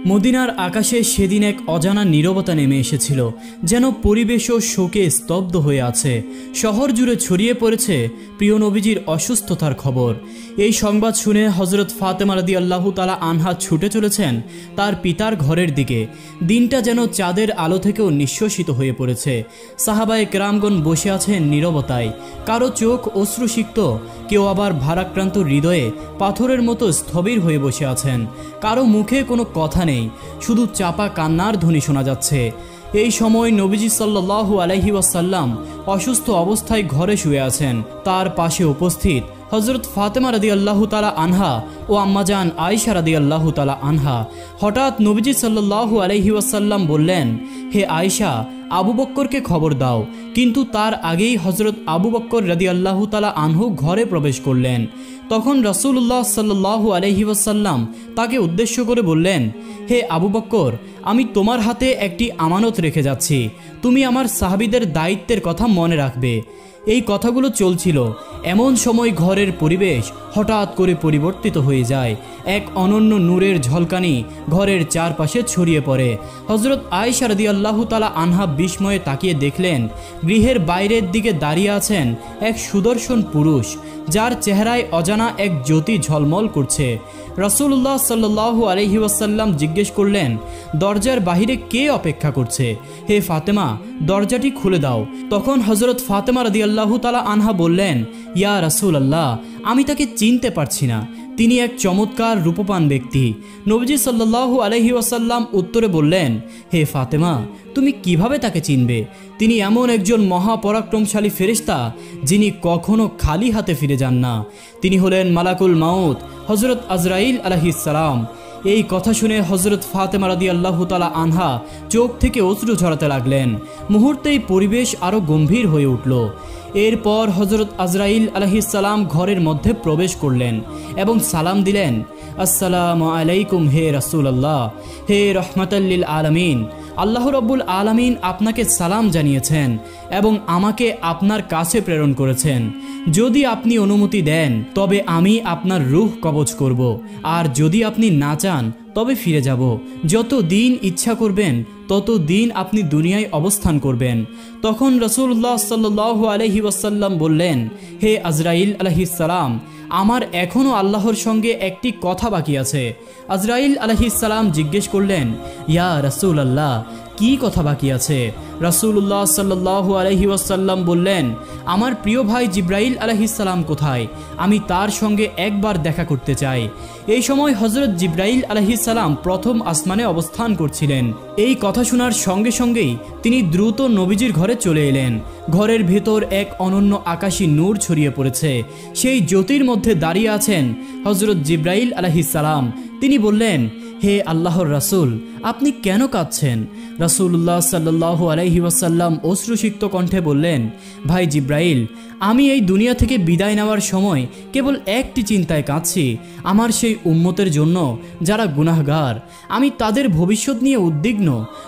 মদিনার আকাশে সেদিন এক অজানা নীরবতা নেমে এসেছিল, যেন পরিবেশও শোকে স্তব্ধ হয়ে আছে। শহর জুড়ে ছড়িয়ে পড়েছে প্রিয় নবীজির অসুস্থতার খবর। এই সংবাদ শুনে হযরত ফাতেমা রাদিয়াল্লাহু তাআলা আনহা ছুটে চলেছেন তার পিতার ঘরের দিকে। দিনটা যেন চাঁদের আলো থেকেও নিঃশ্বসিত হয়ে পড়েছে। সাহাবায়ে কেরামগণ বসে আছেন নীরবতায়, কারো চোখ অশ্রুসিক্ত, কেউ আবার ভারাক্রান্ত হৃদয়ে পাথরের মতো স্থবির হয়ে বসে আছেন। কারো মুখে কোনো কথা নেই, শুধু চাপা কান্নার ধ্বনি শোনা যাচ্ছে। এই সময় নবীজি সাল্লাল্লাহু আলাইহি ওয়াসাল্লাম অসুস্থ অবস্থায় ঘরে শুয়ে আছেন। তার পাশে উপস্থিত হযরত ফাতেমা রাদিয়াল্লাহু তাআলা আনহা ও আম্মাজান আয়েশা রাদিয়াল্লাহু তাআলা আনহা। হঠাৎ নবীজি সাল্লাল্লাহু আলাইহি ওয়াসাল্লাম বললেন, হে আয়েশা, আবু বক্করকে খবর দাও। কিন্তু তার আগেই হযরত আবু বক্কর রাদিয়াল্লাহু তাআলা আনহু ঘরে প্রবেশ করলেন। তখন রাসূলুল্লাহ সাল্লাল্লাহু আলাইহি ওয়াসাল্লাম তাকে উদ্দেশ্য করে বললেন, হে আবু বক্কর, আমি তোমার হাতে একটি আমানত রেখে যাচ্ছি, তুমি আমার সাহাবীদের দায়িত্বের কথা মনে রাখবে। এই কথাগুলো চলছিল, এমন সময় ঘরের পরিবেশ হঠাৎ করে পরিবর্তিত হয়ে যায়। এক অনন্য নূরের ঝলকানি ঘরের চারপাশে ছড়িয়ে পড়ে। হযরত আয়েশা রাদিয়াল্লাহু তাআলা আনহা বিস্ময়ে তাকিয়ে দেখলেন, গৃহের বাইরের দিকে দাঁড়িয়ে আছেন এক সুদর্শন পুরুষ, যার চেহারায় অজানা এক জ্যোতি ঝলমল করছে। রাসূলুল্লাহ সাল্লাল্লাহু আলাইহি ওয়াসাল্লাম জিজ্ঞেস করলেন, দরজার বাহিরে কে অপেক্ষা করছে? হে ফাতেমা, দরজাটি খুলে দাও। তখন হযরত ফাতেমা রাদিয়াল্লাহু তাআলা আনহা বললেন, ইয়া রাসূলুল্লাহ, আমি তাকে চিনতে পারছি না, তিনি এক চমৎকার রূপবান ব্যক্তি। নবীজি সাল্লাল্লাহু আলাইহি ওয়াসাল্লাম উত্তরে বললেন, হে ফাতেমা, তুমি কিভাবে তাকে চিনবে? তিনি এমন একজন মহাপরাক্রমশালী ফেরেশতা, যিনি কখনো খালি হাতে ফিরে যান না। তিনি হলেন মালাকুল মাউত, হযরত আজরাইল আলাইহিস সালাম। এই কথা শুনে হযরত ফাতেমা রাদিয়াল্লাহু তাআলা আনহা চোখ থেকে অশ্রু ঝরাতে লাগলেন। মুহূর্তেই পরিবেশ আরো গম্ভীর হয়ে উঠল। এরপর হযরত আজরাইল আলাইহিস সালাম ঘরের মধ্যে প্রবেশ করলেন এবং সালাম দিলেন, আসসালামু আলাইকুম হে রাসূলুল্লাহ, হে রাহমাতাল লিল আলামিন। আল্লাহ রাব্বুল আলামিন আপনাকে সালাম জানিয়েছেন এবং আমাকে আপনার কাছে প্রেরণ করেছেন। যদি আপনি অনুমতি দেন তবে আমি আপনার রূহ কবজ করব, আর যদি আপনি না চান তবে ফিরে যাব। যত দিন ইচ্ছা করবেন তত দিন আপনি দুনিয়ায় অবস্থান করবেন। তখন রাসূলুল্লাহ সাল্লাল্লাহু আলাইহি ওয়াসাল্লাম বললেন, হে আজরাইল আলাইহিস সালাম, আমার এখনও আল্লাহর সঙ্গে একটি কথা বাকি আছে। আজরাইল আলাইহিস সালাম জিজ্ঞেস করলেন, ইয়া রাসূলুল্লাহ, কি কথা বাকি আছে? রাসূলুল্লাহ সাল্লাল্লাহু আলাইহি ওয়াসাল্লাম বললেন, আমার প্রিয় ভাই জিব্রাইল আলাইহিস সালাম কোথায়? আমি তার সঙ্গে একবার দেখা করতে চাই। এই সময় হযরত জিব্রাইল আলাইহিস সালাম প্রথম আসমানে অবস্থান করছিলেন। এই কথা শোনার সঙ্গে সঙ্গেই তিনি দ্রুত নবীজির ঘরে চলে এলেন। ঘরের ভেতর এক অনন্য আকাশী নূর ছড়িয়ে পড়েছে। সেই জ্যোতির মধ্যে দাঁড়িয়ে আছেন হযরত জিব্রাইল আলাইহিস সালাম। তিনি বললেন, হে আল্লাহর রাসূল, আপনি কেন কাঁদছেন? রাসূলুল্লাহ সাল্লাল্লাহু আলাইহি ওয়াসাল্লাম অশ্রুসিক্ত কণ্ঠে বললেন, ভাই জিব্রাইল, আমি এই দুনিয়া থেকে বিদায় নেওয়ার সময় কেবল একটি চিন্তায় কাঁদছি, আমার সেই উম্মতের জন্য যারা গুনাহগার। আমি তাদের ভবিষ্যৎ নিয়ে উদ্বিগ্ন।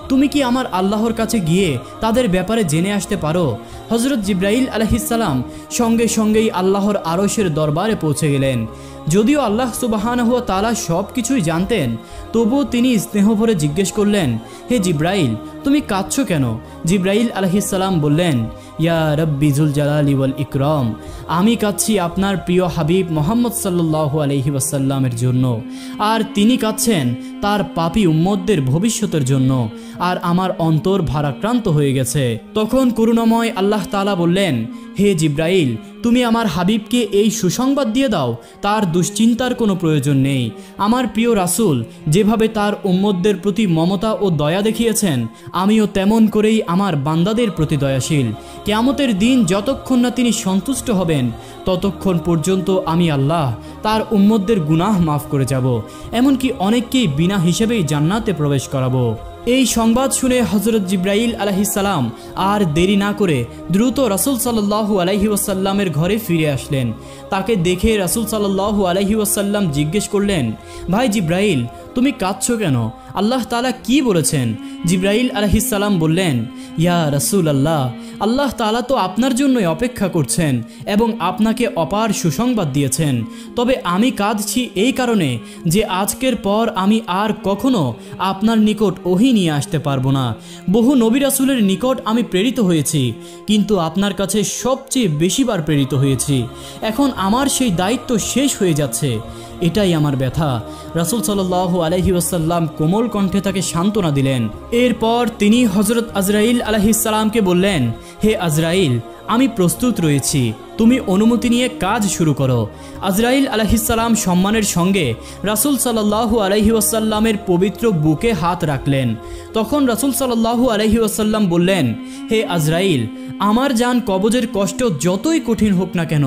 তুমি কি আমার আল্লাহর কাছে গিয়ে তাদের ব্যাপারে জেনে আসতে পারো? হযরত জিব্রাইল আলাইহিস সালাম সঙ্গে সঙ্গেই আল্লাহর আরশের দরবারে পৌঁছে গেলেন। যদিও আল্লাহ সুবহানাহু ওয়া তাআলা সব কিছুই জানতেন, তবুও তিনি স্নেহ ভরে জিজ্ঞেস করলেন, হে জিব্রাইল, তুমি কাঁদছো কেন? জিব্রাইল আলাইহিস সালাম বললেন, ইয়া রব্বি যুল জালালি ওয়াল ইকরাম, আমি কাঁদছি আপনার প্রিয় হাবিব মুহাম্মদ সাল্লাল্লাহু আলাইহি ওয়াসাল্লামের জন্য, আর তিনি কাঁদছেন তার পাপী উম্মতদের ভবিষ্যতের জন্য, আর আমার অন্তর ভারাক্রান্ত হয়ে গেছে। তখন করুণাময় আল্লাহ তাআলা বললেন, হে জিব্রাইল, তুমি আমার হাবিবকে এই সুসংবাদ দিয়ে দাও, তার দুশ্চিন্তার কোনো প্রয়োজন নেই। আমার প্রিয় রাসূল যেভাবে তার উম্মতদের প্রতি মমতা ও দয়া দেখিয়েছেন, আমিও তেমন করেই আমার বান্দাদের প্রতি দয়াশীল। কিয়ামতের দিন যতক্ষণ না তিনি সন্তুষ্ট হবেন, ততক্ষণ পর্যন্ত আমি আল্লাহ তার উম্মতদের গুনাহ মাফ করে যাব, এমনকি অনেককেই বিনা হিসেবেই জান্নাতে প্রবেশ করাবো। এই সংবাদ শুনে হযরত জিব্রাইল আলাইহিস সালাম আর দেরি না করে দ্রুত রাসূল সাল্লাল্লাহু আলাইহি ওয়াসাল্লামের ঘরে ফিরে আসলেন। তাকে দেখে রাসূল সাল্লাল্লাহু আলাইহি ওয়াসাল্লাম জিজ্ঞেস করলেন, ভাই জিব্রাইল, তুমি কাঁদছো কেন? আল্লাহ তাআলা কি বলেছেন? জিবরাইল আলাইহিস সালাম বললেন, ইয়া রাসূলুল্লাহ, আল্লাহ তাআলা তো আপনার জন্যই অপেক্ষা করছেন এবং আপনাকে অপার সুসংবাদ দিয়েছেন। তবে আমি কাঁদছি এই কারণে যে আজকের পর আমি আর কখনো আপনার নিকট ওহী নিয়ে আসতে পারবো না। বহু নবী রাসূলের নিকট আমি প্রেরিত হয়েছি, কিন্তু আপনার কাছে সবচেয়ে বেশিবার প্রেরিত হয়েছি। এখন আমার সেই দায়িত্ব শেষ হয়ে যাচ্ছে, এটাই আমার ব্যথা। রাসূল সাল্লাল্লাহু আলাইহি ওয়াসাল্লাম কোমল কণ্ঠে তাকে সান্ত্বনা দিলেন। এরপর তিনি হযরত আজরাইল আলাইহিস সালামকে বললেন, হে আজরাইল, আমি প্রস্তুত রয়েছি, তুমি অনুমতি নিয়ে কাজ শুরু করো। আজরাইল আলাইহিস সালাম সম্মানের সঙ্গে রাসূল সাল্লাল্লাহু আলাইহি ওয়াসাল্লামের পবিত্র বুকে হাত রাখলেন। তখন রাসূল সাল্লাল্লাহু আলাইহি ওয়াসাল্লাম বললেন, হে আজরাইল, আমার জান কবজের কষ্ট যতই কঠিন হোক না কেন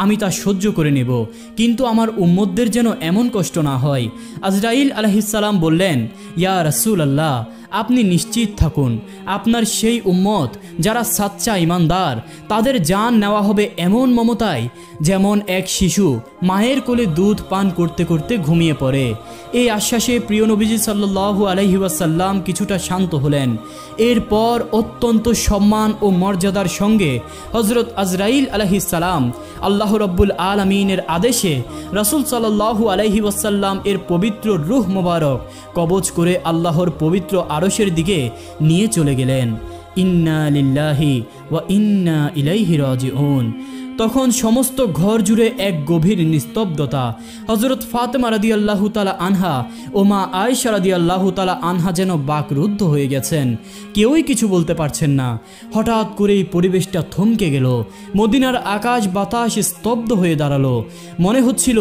আমি তা সহ্য করে নেব, কিন্তু আমার উম্মতদের যেন এমন কষ্ট না হয়। আজরাইল আলাইহিস সালাম বললেন, ইয়া রাসূলুল্লাহ, আপনি নিশ্চিত থাকুন, আপনার সেই উম্মত যারা সাচ্চা ঈমানদার, তাদের জান নেওয়া হবে এমন মমতায় যেমন এক শিশু মায়ের কোলে দুধ পান করতে করতে ঘুমিয়ে পড়ে। এই আশ্বাসে প্রিয় নবীজি সাল্লাল্লাহু আলাইহি ওয়াসাল্লাম কিছুটা শান্ত হলেন। এরপর অত্যন্ত সম্মান ও মর্যাদার সঙ্গে হযরত আজরাইল আলাইহিস সালাম আল্লাহ রাব্বুল আলামিনের আদেশে রাসূল সাল্লাল্লাহু আলাইহি ওয়াসাল্লাম এর পবিত্র রূহ মোবারক কবজ করে আল্লাহর পবিত্র আরশের দিকে নিয়ে চলে গেলেন। ইন্না লিল্লাহি ওয়া ইন্না ইলাইহি রাজিউন। তখন সমস্ত ঘর জুড়ে এক গভীর নিস্তব্ধতা। হযরত ফাতেমা রাদিয়াল্লাহু তাআলা আনহা ও মা আয়েশা রাদিয়াল্লাহু তাআলা আনহা যেন বাকরুদ্ধ হয়ে গেছেন, কেউই কিছু বলতে পারছেন না। হঠাৎ করেই পরিবেশটা থমকে গেল, মদিনার আকাশ বাতাস স্তব্ধ হয়ে দাঁড়ালো। মনে হচ্ছিল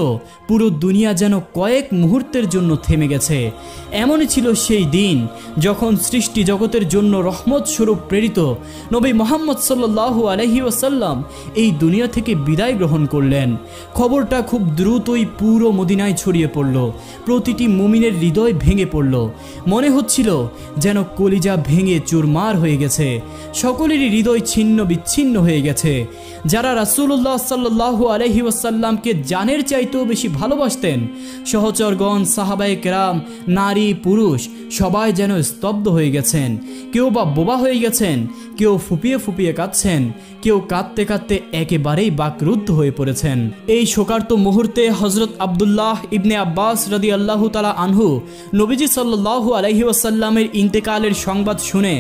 পুরো দুনিয়া যেন কয়েক মুহূর্তের জন্য থেমে গেছে। এমনই ছিল সেই দিন যখন সৃষ্টি জগতের জন্য রহমত স্বরূপ প্রেরিত নবী মুহাম্মদ সাল্লাল্লাহু আলাইহি ওয়াসাল্লাম এই দুনিয়া থেকে বিদায় গ্রহণ করলেন। খবরটা খুব দ্রুতই পুরো মদিনায় ছড়িয়ে পড়ল। প্রতিটি মুমিনের হৃদয় ভেঙে পড়ল। মনে হচ্ছিল যেন কলিজা ভেঙে চুরমার হয়ে গেছে। সকলেরই হৃদয় ছিন্ন বিচ্ছিন্ন হয়ে গেছে। যারা রাসূলুল্লাহ সাল্লাল্লাহু আলাইহি ওয়াসাল্লামকে জানের চাইতেও বেশি ভালোবাসতেন, সহচরগণ, সাহাবায়ে কেরাম, নারী পুরুষ সবাই যেন স্তব্ধ হয়ে গেছেন। কেউ বা বোবা হয়ে গেছেন, কেউ ফুপিয়ে ফুপিয়ে কাঁদছেন, কেউ কাঁদতে কাঁদতে একেবারেই বাকরুদ্ধ হয়ে পড়েছেন। এই শোকার্ত মুহূর্তে হযরত আব্দুল্লাহ ইবনে আব্বাস রাদিয়াল্লাহু তাআলা আনহু নবীজি সাল্লাল্লাহু আলাইহি ওয়াসাল্লামের ইন্তেকালের সংবাদ শুনে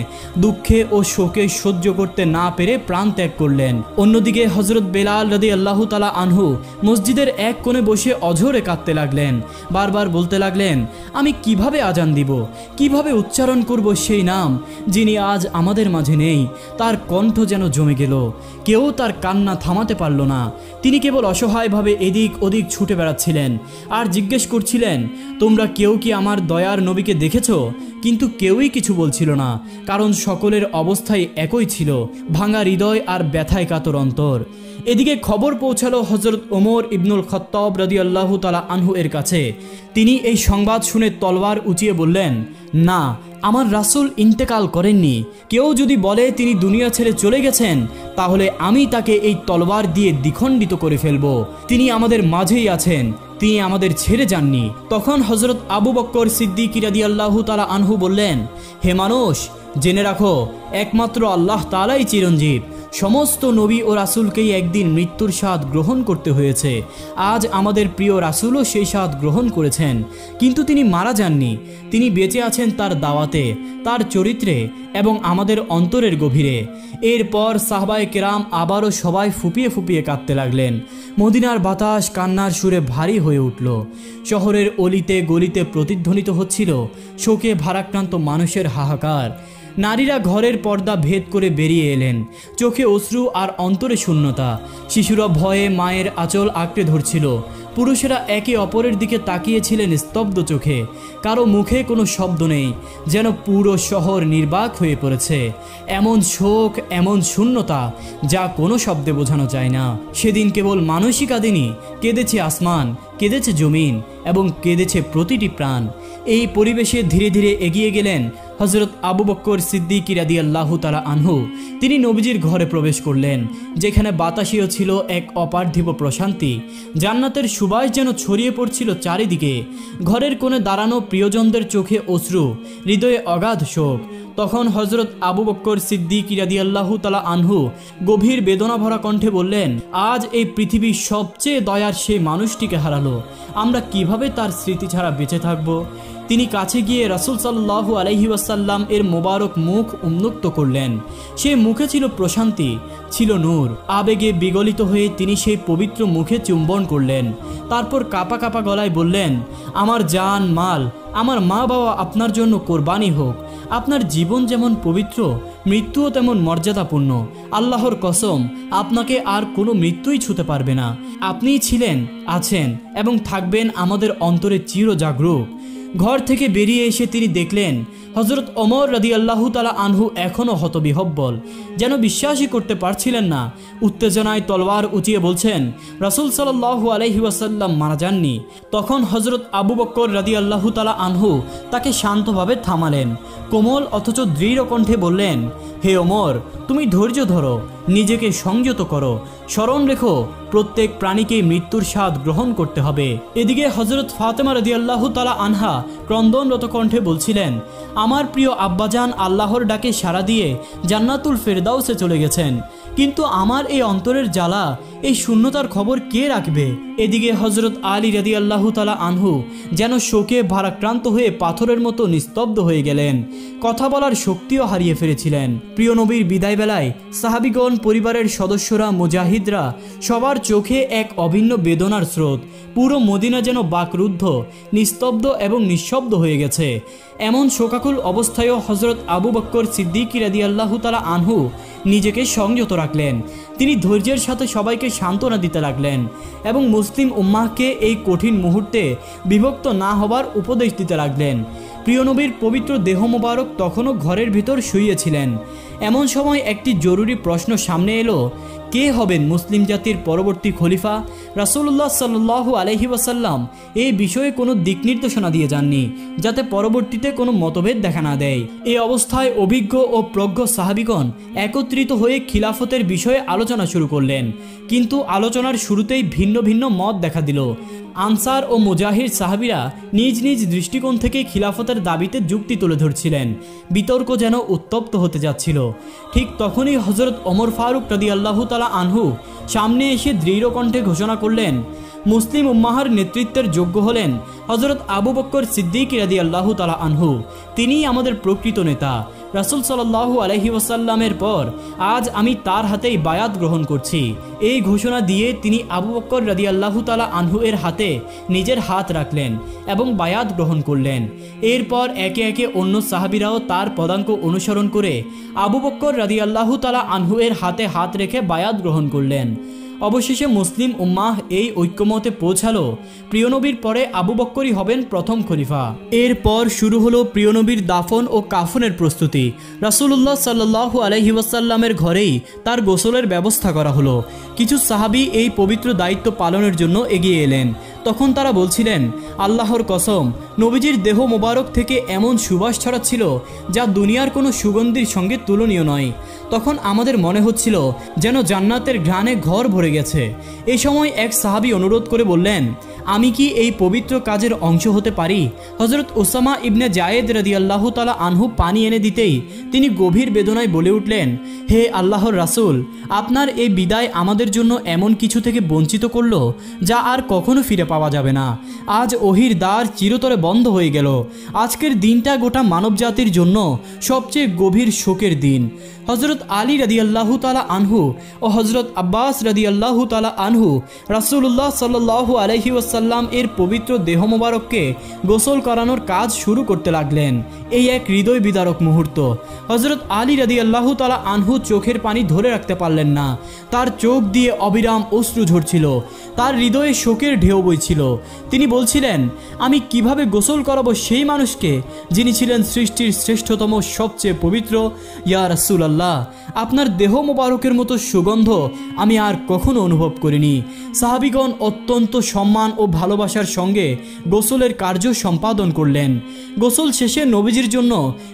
দুঃখে ও শোকে সহ্য করতে না পেরে প্রাণ ত্যাগ করলেন। অন্যদিকে হযরত বেলাল রাদিয়াল্লাহু তাআলা আনহু মসজিদের এক কোণে বসে অঝরে কাঁদতে লাগলেন। বারবার বলতে লাগলেন, আমি কিভাবে আজান দিব, কিভাবে উচ্চারণ করব সেই নাম যিনি আজ আমাদের মাঝে নেই। তার কণ্ঠ যেন জমে গেল, কেউ তার কান্না থামাতে পারল না। তিনি কেবল অসহায়ভাবে এদিক ওদিক ছুটে বেড়াচ্ছিলেন আর জিজ্ঞেস করছিলেন, তোমরা কেউ কি আমার দয়ার নবীকে দেখেছ? কিন্তু কেউই কিছু বলছিল না, কারণ সকলের অবস্থাই একই ছিল, ভাঙা হৃদয় আর ব্যথায় কাতর অন্তর। এদিকে খবর পৌঁছালো হযরত ওমর ইবনুল খাত্তাব রাদিয়াল্লাহু তাআলা আনহু এর কাছে। তিনি এই সংবাদ শুনে তলোয়ার উঁচিয়ে বললেন, না, আমার রাসূল ইন্তেকাল করেননি। কেউ যদি বলে তিনি দুনিয়া ছেড়ে চলে গেছেন, তাহলে আমি তাকে এই তলোয়ার দিয়ে দ্বিখণ্ডিত করে ফেলব। তিনি আমাদের মাঝেই আছেন, তিনি আমাদের ছেড়ে যাননি। তখন হযরত আবু বকর সিদ্দিক রাদিয়াল্লাহু তাআলা আনহু বললেন, হে মানুষ, জেনে রাখো একমাত্র আল্লাহ তাআলাই চিরঞ্জীব। সমস্ত নবী ও রাসূলকেই একদিন মৃত্যুর স্বাদ গ্রহণ করতে হয়েছে। আজ আমাদের প্রিয় রাসূলও সেই স্বাদ গ্রহণ করেছেন, কিন্তু তিনি মারা যাননি। তিনি বেঁচে আছেন তার দাওয়াতে, তার চরিত্রে এবং আমাদের অন্তরের গভীরে। এরপর সাহাবায়ে কেরাম আবারও সবাই ফুপিয়ে ফুপিয়ে কাঁদতে লাগলেন। মদিনার বাতাস কান্নার সুরে ভারী হয়ে উঠল। শহরের অলিতে গলিতে প্রতিধ্বনিত হচ্ছিল শোকে ভারাক্রান্ত মানুষের হাহাকার। নারীরা ঘরের পর্দা ভেদ করে বেরিয়ে এলেন, চোখে অশ্রু আর অন্তরে শূন্যতা। শিশুরা ভয়ে মায়ের আঁচল আঁকড়ে ধরছিল। পুরুষেরা একে অপরের দিকে তাকিয়েছিলেন স্তব্ধ চোখে। কারো মুখে কোনো শব্দ নেই, যেন পুরো শহর নির্বাক হয়ে পড়েছে। এমন শোক, এমন শূন্যতা যা কোনো শব্দে বোঝানো যায় না। সেদিন কেবল মানুষই কাঁদেনি, কেঁদেছে আসমান, কেঁদেছে জমিন এবং কেঁদেছে প্রতিটি প্রাণ। এই পরিবেশে ধীরে ধীরে এগিয়ে গেলেন হযরত আবু বকর সিদ্দিক রাদিয়াল্লাহু তাআলা আনহু। তিনি নবীজির ঘরে প্রবেশ করলেন, যেখানে বাতাসেও ছিল এক অপার্থিব প্রশান্তি। জান্নাতের সুবাস যেন ছড়িয়ে পড়ছিল চারিদিকে। ঘরের কোণে দাঁড়ানো প্রিয়জনদের চোখে অশ্রু, হৃদয়ে অগাধ শোক। তখন হযরত আবু বকর সিদ্দিক রাদিয়াল্লাহু তাআলা আনহু গভীর বেদনা ভরা কণ্ঠে বললেন, আজ এই পৃথিবীর সবচেয়ে দয়ার সেই মানুষটিকে হারালো, আমরা কিভাবে তার স্মৃতি ছাড়া বেঁচে থাকব। তিনি কাছে গিয়ে রাসূল সাল্লাল্লাহু আলাইহি ওয়াসাল্লাম এর মোবারক মুখ উন্মুক্ত করলেন। সে মুখে ছিল প্রশান্তি, ছিল নূর। আবেগে বিগলিত হয়ে তিনি সেই পবিত্র মুখে চুম্বন করলেন। তারপর কাঁপা কাঁপা গলায় বললেন, আমার জান মাল, আমার মা বাবা আপনার জন্য কোরবানি হোক। আপনার জীবন যেমন পবিত্র, মৃত্যুও তেমন মর্যাদাপূর্ণ। আল্লাহর কসম, আপনাকে আর কোনো মৃত্যুই ছুঁতে পারবে না। আপনিই ছিলেন, আছেন এবং থাকবেন আমাদের অন্তরে চিরজাগরুক। ঘর থেকে বেরিয়ে এসে তিনি দেখলেন হযরত ওমর রাদিয়াল্লাহু তাআলা আনহু এখনও হতবিহ্বল, যেন বিশ্বাসই করতে পারছিলেন না। উত্তেজনায় তলোয়ার উঁচিয়ে বলছেন, রাসূল সাল্লাল্লাহু আলাইহি ওয়াসাল্লাম মারা যাননি। তখন হযরত আবু বকর রাদিয়াল্লাহু তাআলা আনহু তাকে শান্তভাবে থামালেন। কোমল অথচ দৃঢ় কণ্ঠে বললেন, হে ওমর, তুমি ধৈর্য ধরো, নিজেকে সংযত করো, স্মরণ রেখো প্রত্যেক প্রাণীকে মৃত্যুর স্বাদ গ্রহণ করতে হবে। এদিকে হযরত ফাতেমা রাদিয়াল্লাহু তাআলা আনহা ক্রন্দনরত কণ্ঠে বলছিলেন, আমার প্রিয় আব্বাজান আল্লাহর ডাকে সাড়া দিয়ে জান্নাতুল ফেরদাউসে চলে গেছেন, কিন্তু আমার এই অন্তরের জ্বালা, এই শূন্যতার খবর কে রাখবে। এদিকে হযরত আলী রাদিয়াল্লাহু তাআলা আনহু যেন শোকে ভারাক্রান্ত হয়ে পাথরের মতো নিস্তব্ধ হয়ে গেলেন। কথা বলার শক্তিও হারিয়ে ফেলেছিলেন। প্রিয় নবীর বিদায় বেলায় সাহাবীগণ, পরিবারের সদস্যরা, মুজাহিদরা সবার চোখে এক অভিন্ন বেদনার স্রোত। পুরো মদিনা যেন বাকরুদ্ধ, নিস্তব্ধ এবং নিঃশব্দ হয়ে গেছে। এমন শোকাকুল অবস্থায়ও হযরত আবু বকর সিদ্দিক রাদিয়াল্লাহু তাআলা আনহু নিজেকে সংযত রাখলেন। তিনি ধৈর্যের সাথে সবাইকে সান্ত্বনা দিতে লাগলেন এবং মুসলিম উম্মাহকে এই কঠিন মুহূর্তে বিভক্ত না হবার উপদেশ দিতে লাগলেন। প্রিয় নবীর পবিত্র দেহ মোবারক তখনও ঘরের ভিতর শুয়েছিলেন। এমন সময় একটি জরুরি প্রশ্ন সামনে এলো, কে হবেন মুসলিম জাতির পরবর্তী খলিফা? রাসূলুল্লাহ সাল্লাল্লাহু আলাইহি ওয়াসাল্লাম এই বিষয়ে কোনো দিক নির্দেশনা দিয়ে যাননি, যাতে পরবর্তীতে কোনো মতভেদ দেখা না দেয়। এই অবস্থায় অভিজ্ঞ ও প্রজ্ঞ সাহাবীগণ একত্রিত হয়ে খিলাফতের বিষয়ে আলোচনা শুরু করলেন। কিন্তু আলোচনার শুরুতেই ভিন্ন ভিন্ন মত দেখা দিল। আনসার ও মুজাহির সাহাবীরা নিজ নিজ দৃষ্টিকোণ থেকে খিলাফতের দাবিতে যুক্তি তুলে ধরছিলেন। বিতর্ক যেন উত্তপ্ত হতে যাচ্ছিল। ঠিক তখনই হযরত ওমর ফারুক রাদিয়াল্লাহু তাআলা আনহু সামনে এসে দৃঢ় কণ্ঠে ঘোষণা করলেন, মুসলিম উম্মাহার নেতৃত্বের যোগ্য হলেন হযরত আবু বকর সিদ্দিক রাদিয়াল্লাহু তাআলা আনহু। তিনিই আমাদের প্রকৃত নেতা। রাসূল সাল্লাল্লাহু আলাইহি ওয়াসাল্লামের পর আজ আমি তার হাতেই বায়াত গ্রহণ করছি। এই ঘোষণা দিয়ে তিনি আবু বকর রাদিয়াল্লাহু তাআলা আনহু এর হাতে নিজের হাত রাখলেন এবং বায়াত গ্রহণ করলেন। এরপর একে একে অন্য সাহাবীরাও তার পদাঙ্ক অনুসরণ করে আবু বকর রাদিয়াল্লাহু তাআলা আনহু এর হাতে হাত রেখে বায়াত গ্রহণ করলেন। অবশেষে মুসলিম উম্মাহ এই ঐক্যমতে পৌঁছালো, প্রিয়নবীর পরে আবু বকরই হবেন প্রথম খলিফা। এরপর শুরু হলো প্রিয়নবীর দাফন ও কাফনের প্রস্তুতি। রাসূলুল্লাহ সাল্লাল্লাহু আলাইহি ওয়াসাল্লামের ঘরেই তার গোসলের ব্যবস্থা করা হলো। কিছু সাহাবী এই পবিত্র দায়িত্ব পালনের জন্য এগিয়ে এলেন। তখন তারা বলছিলেন, আল্লাহর কসম, নবীজির দেহ মোবারক থেকে এমন সুবাস ছড়াচ্ছিল যা দুনিয়ার কোনো সুগন্ধির সঙ্গে তুলনীয় নয়। তখন আমাদের মনে হচ্ছিল যেন জান্নাতের ঘ্রাণে ঘর ভরে গেছে। এই সময় এক সাহাবী অনুরোধ করে বললেন, আমি কি এই পবিত্র কাজের অংশ হতে পারি? হযরত উসামা ইবনে জায়েদ রাদিয়াল্লাহু তাআলা আনহু পানি এনে দিতেই তিনি গভীর বেদনায় বলে উঠলেন, হে আল্লাহর রাসূল, আপনার এই বিদায় আমাদের জন্য এমন কিছু থেকে বঞ্চিত করলো যা আর কখনো ফিরে পাওয়া যাবে না। আজ ওহির দ্বার চিরতরে বন্ধ হয়ে গেল। আজকের দিনটা গোটা মানবজাতির জন্য সবচেয়ে গভীর শোকের দিন। হযরত আলী রাদিয়াল্লাহু তাআলা আনহু ও হযরত আব্বাস রাদিয়াল্লাহু তাআলা আনহু রাসূলুল্লাহ সাল্লাল্লাহু আলাইহি ওয়াসাল্লাম এর পবিত্র দেহ মোবারককে গোসল করানোর কাজ শুরু করতে লাগলেন। এই এক হৃদয় বিদারক মুহূর্ত। হযরত আলী রাদিয়াল্লাহু তাআলা আনহু চোখের পানি ধরে রাখতে পারলেন না। তার চোখ দিয়ে অবিরাম অশ্রু ঝরছিল। তার হৃদয়ে শোকের ঢেউ বইছিল। হয়েছিল। তিনি বলছিলেন, আমি কিভাবে গোসল করাবো সেই মানুষকে যিনি ছিলেন সৃষ্টির শ্রেষ্ঠতম, সবচেয়ে পবিত্র। ইয়া রাসূলুল্লাহ, আপনার দেহ মোবারকের মতো সুগন্ধ আমি আর কখনো অনুভব করিনি। সাহাবীগণ অত্যন্ত সম্মান ও ভালোবাসার সঙ্গে গোসলের কার্য সম্পাদন করলেন। গোসল শেষে নবীজির জন্য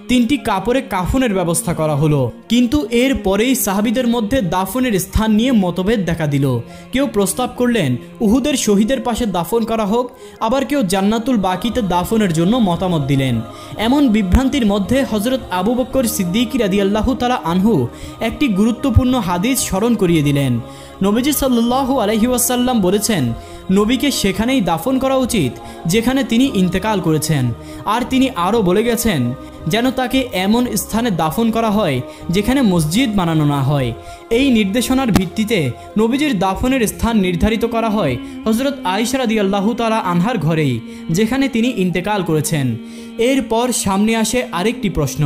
3টি কাপড়ে কাফনের ব্যবস্থা করা হলো। কিন্তু এর পরেই সাহাবীদের মধ্যে দাফনের স্থান নিয়ে মতভেদ দেখা দিল। কেউ প্রস্তাব করলেন উহুদের শহীদের পাশে দাফন করা হোক, আবার কেউ জান্নাতুল বাকিতে দাফনের জন্য মতামত দিলেন। এমন বিভ্রান্তির মধ্যে হযরত আবু বকর সিদ্দিক রাদিয়াল্লাহু তাআলা আনহু একটি গুরুত্বপূর্ণ হাদিস স্মরণ করিয়ে দিলেন। নবীজি সাল্লাল্লাহু আলাইহি ওয়াসাল্লাম বলেছেন, নবীকে সেখানেই দাফন করা উচিত যেখানে তিনি ইন্তেকাল করেছেন। আর তিনি আরও বলে গেছেন যেন তাকে এমন স্থানে দাফন করা হয় যেখানে মসজিদ বানানো না হয়। এই নির্দেশনার ভিত্তিতে নবীজির দাফনের স্থান নির্ধারিত করা হয় হযরত আয়েশা রাদিয়াল্লাহু তাআলা আনহার ঘরেই, যেখানে তিনি ইন্তেকাল করেছেন। এরপর সামনে আসে আরেকটি প্রশ্ন,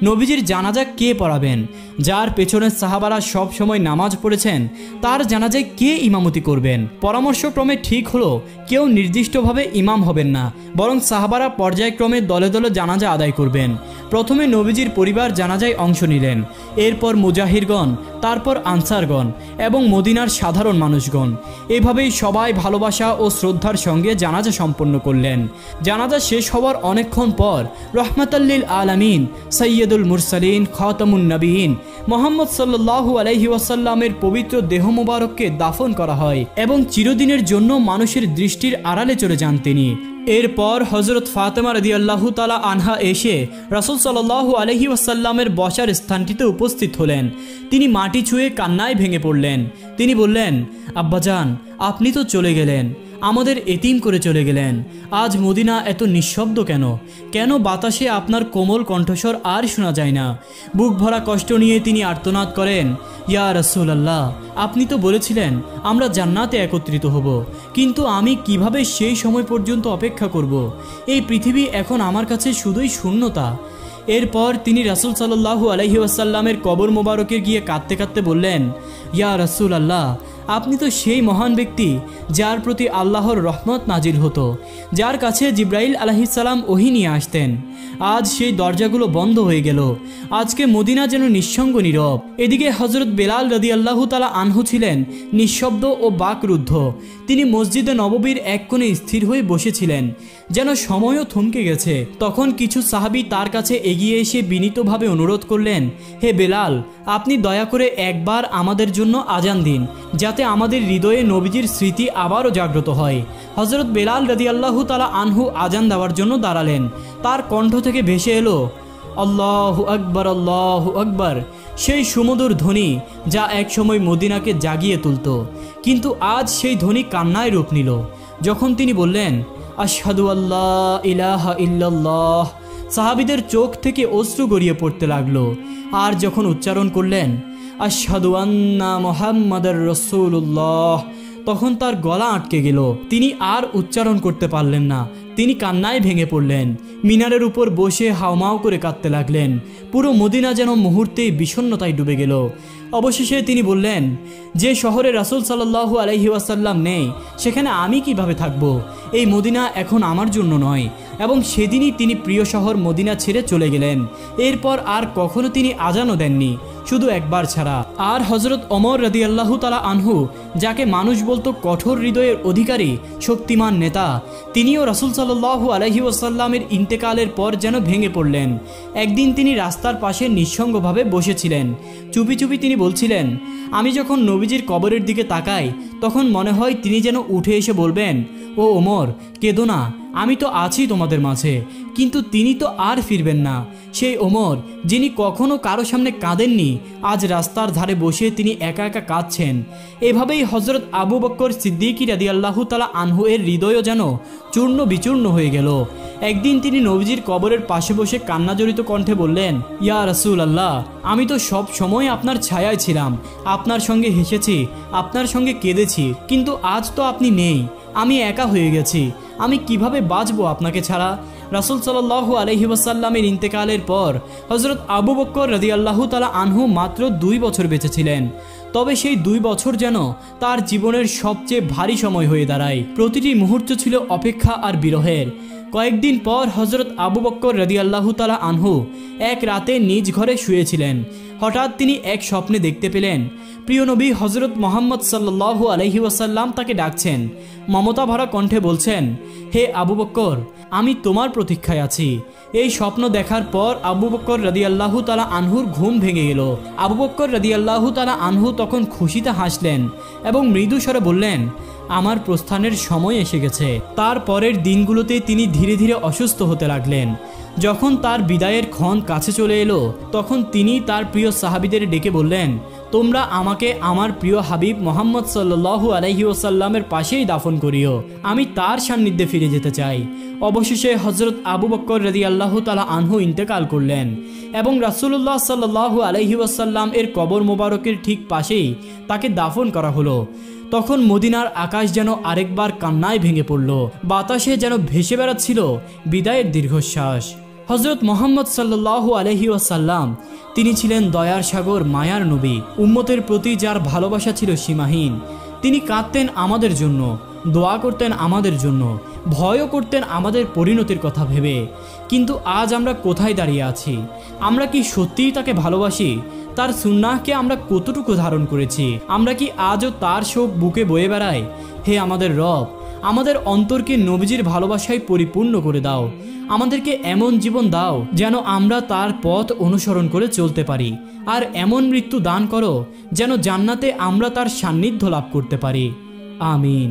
নবীজির জানাজা কে পড়াবেন? যার পেছনে সাহাবারা সব সময় নামাজ পড়েছেন তার জানাজায় কে ইমামতি করবেন? পরামর্শক্রমে ঠিক হলো কেউ নির্দিষ্টভাবে ইমাম হবেন না, বরং সাহাবারা পর্যায়ক্রমে দলে দলে জানাজা আদায় করবেন। প্রথমে নবীজির পরিবার জানাজায় অংশ নিলেন, এরপর মুজাহিরগণ, তারপর আনসারগণ এবং মদিনার সাধারণ মানুষগণ। এভাবেই সবাই ভালোবাসা ও শ্রদ্ধার সঙ্গে জানাজা সম্পন্ন করলেন। জানাজা শেষ হওয়ার অনেকক্ষণ পর রহমাতাল্লিল আলামিন, সৈয়দুল মুরসালিন, খাতামুন নবীন মুহাম্মদ সাল্লাল্লাহু আলাইহি ওয়াসাল্লামের পবিত্র দেহ মোবারককে দাফন করা হয় এবং চিরদিনের জন্য মানুষের দৃষ্টির আড়ালে চলে যান তিনি। এরপর হযরত ফাতেমা রাদিয়াল্লাহু তাআলা আনহা এসে রাসূল সাল্লাল্লাহু আলাইহি ওয়াসাল্লামের বসার স্থানটিতে উপস্থিত হলেন। তিনি মাটি ছুঁয়ে কান্নায় ভেঙে পড়লেন। তিনি বললেন, আব্বাজান, আপনি তো চলে গেলেন, আমাদের এতিম করে চলে গেলেন। আজ মদিনা এত নিঃশব্দ কেন? কেন বাতাসে আপনার কোমল কণ্ঠস্বর আর শোনা যায় না? বুক ভরা কষ্ট নিয়ে তিনি আর্তনাদ করেন, ইয়া রাসূলুল্লাহ, আপনি তো বলেছিলেন আমরা জান্নাতে একত্রিত হব, কিন্তু আমি কিভাবে সেই সময় পর্যন্ত অপেক্ষা করব? এই পৃথিবী এখন আমার কাছে শুধুই শূন্যতা। এরপর তিনি রাসূল সাল্লাল্লাহু আলাইহি ওয়াসাল্লামের কবর মোবারকে গিয়ে কাঁদতে কাঁদতে বললেন, ইয়া রাসূলুল্লাহ, আপনি তো সেই মহান ব্যক্তি যার প্রতি আল্লাহর রহমত নাজিল হতো, যার কাছে জিব্রাইল আলাইহিস সালাম ওহী নিয়ে আসতেন। আজ সেই দরজাগুলো বন্ধ হয়ে গেল। আজকে মদিনা যেন নিঃসঙ্গ নীরব। এদিকে হযরত বেলাল রাদিয়াল্লাহু তাআলা আনহু ছিলেন নিঃশব্দ ও বাকরুদ্ধ। তিনি মসজিদে নববীর এক কোণে স্থির হয়ে বসেছিলেন, যেন সময়ও থমকে গেছে। তখন কিছু সাহাবী তার কাছে এগিয়ে এসে বিনীতভাবে অনুরোধ করলেন, হে বেলাল, আপনি দয়া করে একবার আমাদের জন্য আজান দিন, যাতে আমাদের হৃদয়ে নবীজির স্মৃতি আবারও জাগ্রত হয়। হযরত বেলাল রাদিয়াল্লাহু তাআলা আনহু আজান দেওয়ার জন্য দাঁড়ালেন। তার কণ্ঠ থেকে ভেসে এলো আল্লাহু আকবার, আল্লাহু আকবার, সেই সুমধুর ধ্বনি যা একসময় মদিনাকে জাগিয়ে তুলত। কিন্তু আজ সেই ধ্বনি কান্নায় রূপ নিল যখন তিনি বললেন, আশহাদু আল্লা ইলাহা ইল্লাল্লাহ। সাহাবীদের চোখ থেকে অশ্রু গড়িয়ে পড়তে লাগলো। আর যখন উচ্চারণ করলেন আশহাদু আন্না মুহাম্মাদার রাসূলুল্লাহ, তখন তার গলা আটকে গেল। তিনি আর উচ্চারণ করতে পারলেন না। তিনি কান্নায় ভেঙে পড়লেন। মিনারের উপর বসে হাউমাউ করে কাঁদতে লাগলেন। পুরো মদিনা যেন মুহূর্তেই বিষণ্ণতায় ডুবে গেল। অবশেষে তিনি বললেন, যে শহরে রাসূল সাল্লাল্লাহু আলাইহি ওয়াসাল্লাম নেই সেখানে আমি কিভাবে থাকব? এই মদিনা এখন আমার জন্য নয়। এবং সেদিনই তিনি প্রিয় শহর মদিনা ছেড়ে চলে গেলেন। এরপর আর কখনো তিনি আজানও দেননি, শুধু একবার ছাড়া। আর হযরত ওমর রাদিয়াল্লাহু তাআলা আনহু, যাকে মানুষ বলতো কঠোর হৃদয়ের অধিকারী, শক্তিমান নেতা, তিনিও রাসূল সাল্লাল্লাহু আলাইহি ওয়াসাল্লামের ইন্তেকালের পর যেন ভেঙে পড়লেন। একদিন তিনি রাস্তার পাশে নিঃসঙ্গভাবে বসেছিলেন। চুপি চুপি তিনি বলছিলেন, আমি যখন নবীজির কবরের দিকে তাকাই তখন মনে হয় তিনি যেন উঠে এসে বলবেন, ও ওমর, কেঁদো না, আমি তো আছি তোমাদের মাঝে। কিন্তু তিনি তো আর ফিরবেন না। সেই ওমর যিনি কখনো কারো সামনে কাঁদেননি, আজ রাস্তার ধারে বসে তিনি একা একা কাঁদছেন। এভাবেই হযরত আবু বকর সিদ্দিক রাদিয়াল্লাহু তাআলা আনহু এর হৃদয়ও যেন চূর্ণ বিচূর্ণ হয়ে গেল। একদিন তিনি নবীজির কবরের পাশে বসে কান্নাজড়িত কণ্ঠে বললেন, ইয়া রাসূলুল্লাহ, আমি তো সব সময় আপনার ছায়ায় ছিলাম, আপনার সঙ্গে হেসেছি, আপনার সঙ্গে কেঁদেছি, কিন্তু আজ তো আপনি নেই। আমি একা হয়ে গেছি। আমি কিভাবে বাঁচবো আপনাকে ছাড়া? রাসূল সাল্লাল্লাহু আলাইহি ওয়াসাল্লামের ইন্তেকালের পর হযরত আবু বকর রাদিয়াল্লাহু তাআলা আনহু মাত্র 2 বছর বেঁচে ছিলেন। তবে সেই 2 বছর যেন তার জীবনের সবচেয়ে ভারী সময় হয়ে দাঁড়ায়। প্রতিটি মুহূর্ত ছিল অপেক্ষা আর বিরহের। কয়েকদিন পর হযরত আবু বকর রাদিয়াল্লাহু তাআলা আনহু এক রাতে নিজ ঘরে শুয়েছিলেন। হঠাৎ তিনি এক স্বপ্নে দেখতে পেলেন প্রিয় নবী হযরত মুহাম্মদ সাল্লাল্লাহু আলাইহি ওয়াসাল্লাম তাকে ডাকছেন। মমতা ভরা কণ্ঠে বলছেন, হে আবু বকর, আমি তোমার প্রতীক্ষায় আছি। এই স্বপ্ন দেখার পর আবু বকর রাদিয়াল্লাহু তাআলা আনহুর ঘুম ভেঙে গেল। আবু বকর রাদিয়াল্লাহু তাআলা আনহু তখন খুশিতে হাসলেন এবং মৃদু স্বরে বললেন, আমার প্রস্থানের সময় এসে গেছে। তার পরের দিনগুলোতে তিনি ধীরে ধীরে অসুস্থ হতে লাগলেন। যখন তার বিদায়ের ক্ষণ কাছে চলে এলো, তখন তিনি তার প্রিয় সাহাবীদের ডেকে বললেন, তোমরা আমাকে আমার প্রিয় হাবিব মুহাম্মদ সাল্লাল্লাহু আলাইহি ওয়াসাল্লামের পাশেই দাফন করিও, আমি তার সান্নিধ্যে ফিরে যেতে চাই। অবশেষে হযরত আবু বকর রাদিয়াল্লাহু তাআলা আনহু ইন্তেকাল করলেন এবং রাসূলুল্লাহ সাল্লাল্লাহু আলাইহি ওয়াসাল্লাম এর কবর মোবারকের ঠিক পাশেই তাকে দাফন করা হলো। তখন মদিনার আকাশ যেন আরেকবার কান্নায় ভেঙে পড়ল। বাতাসে যেন ভেসে বেড়াচ্ছিল বিদায়ের দীর্ঘশ্বাস। হযরত মুহাম্মদ সাল্লাল্লাহু আলাইহি ওয়াসাল্লাম তিনি ছিলেন দয়ার সাগর, মায়ার নবী। উম্মতের প্রতি যার ভালোবাসা ছিল সীমাহীন। তিনি কাঁদতেন আমাদের জন্য, দোয়া করতেন আমাদের জন্য, ভয়ও করতেন আমাদের পরিণতির কথা ভেবে। কিন্তু আজ আমরা কোথায় দাঁড়িয়ে আছি? আমরা কি সত্যিই তাকে ভালোবাসি? তার সুন্নাহকে আমরা কতটুকু ধারণ করেছি? আমরা কি আজও তার শোক বুকে বয়ে বেড়াই? হে আমাদের রব, আমাদের অন্তরকে নবীজির ভালোবাসায় পরিপূর্ণ করে দাও। আমাদেরকে এমন জীবন দাও যেন আমরা তার পথ অনুসরণ করে চলতে পারি, আর এমন মৃত্যু দান করো যেন জান্নাতে আমরা তার সান্নিধ্য লাভ করতে পারি। আমিন।